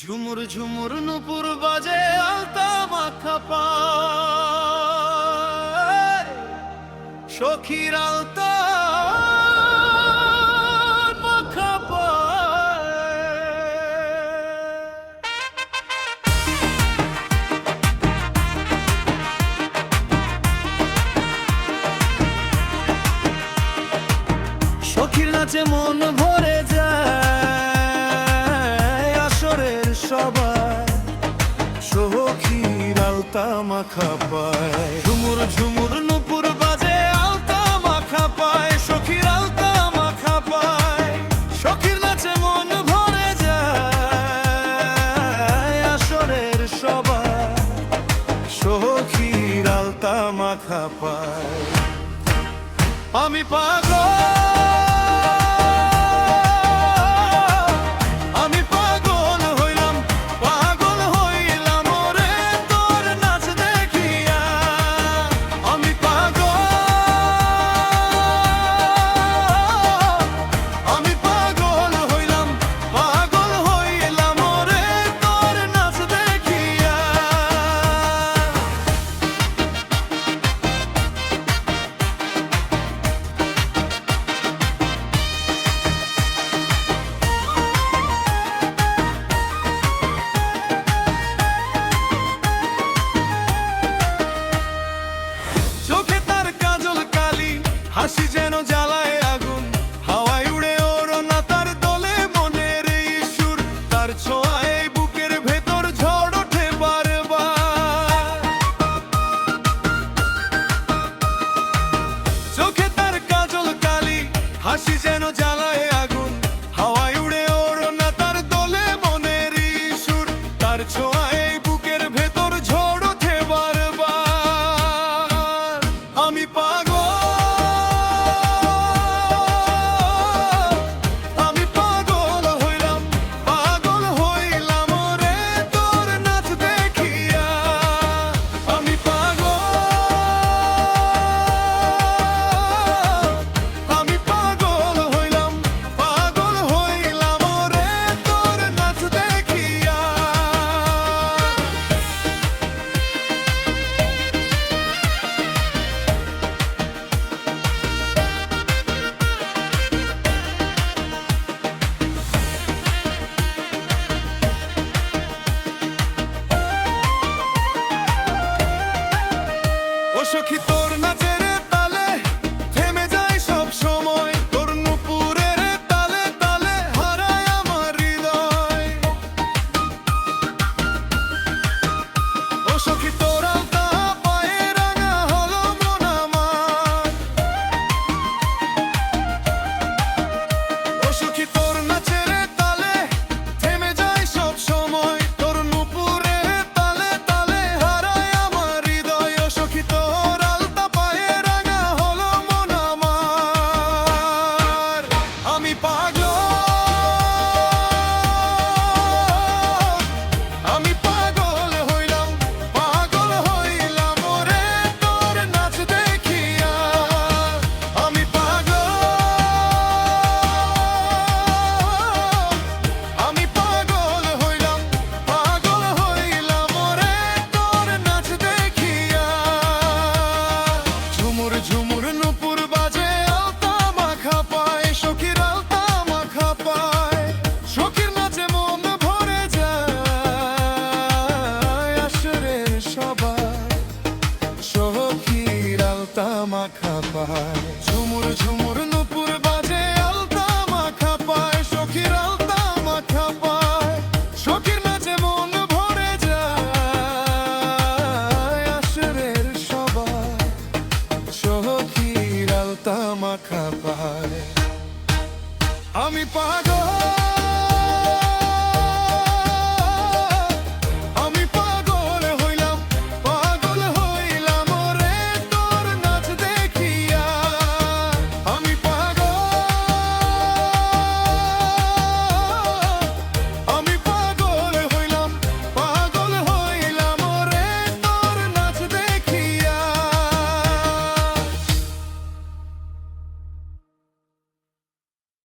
ঝুমুর ঝুমুর নুপুর বাজে আলতা মাখা পায়, সখীর আলতা মাখা পায়। সখীর নাচে মন ভরে যায়, আসরের সবাই সখীর আলতা মাখা পায়। ঝুমুর ঝুমুর নুপুর বাজে আলতা মাখা পায়, সখীর আলতা মাখা পায়। সখীর নাচে মন ভরে যায়, আসরের সবাই সখীর আলতা মাখা পায়। আমি পাগল, হাসি যেন জ্বালায় আগুন, হাওয়ায় উড়ে ওড়না তার দোলে মনের এই সুর। তার ছোঁয়ায় বুকের ভেতর ঝড় ওঠে বারবার। চোখে তার কাজল কালি, হাসি যেন জ্বালায় আগুন, হাওয়ায় উড়ে ওড়না তার দোলে মনের এই সুর। তার ছোঁয়ায় বুকের ভেতর ঝড় ওঠে বারবার। আমি পাগল, সখী তোর নাচের তালে থেমে যায় সব সময়, তোর নুপুরের তালে তালে হারায় আমার হৃদয়। ও সখী তোর আলতা পায়ে রাঙা হলো মন আমার। ও সখী তোর নাচের তালে থেমে যায় সব সময়, তোর নুপুরের তালে তালে হারায় আমার হৃদয়। ও সখী আমি পাগল, আমি পাগল হইলাম, পাগল হইলাম রে তোর নাচ দেখিয়া। আমি পাগল, আমি পাগল হইলাম, পাগল হইলাম রে তোর নাচ দেখিয়া। ঝুমুর ঝুমুর নুপুর বাজে আলতা মাখা পায়, সখীর আলতা মাখা পায়। সখীর নাচে মন ভরে যায়, আসরের সবাই সখীর আলতা মাখা পায়।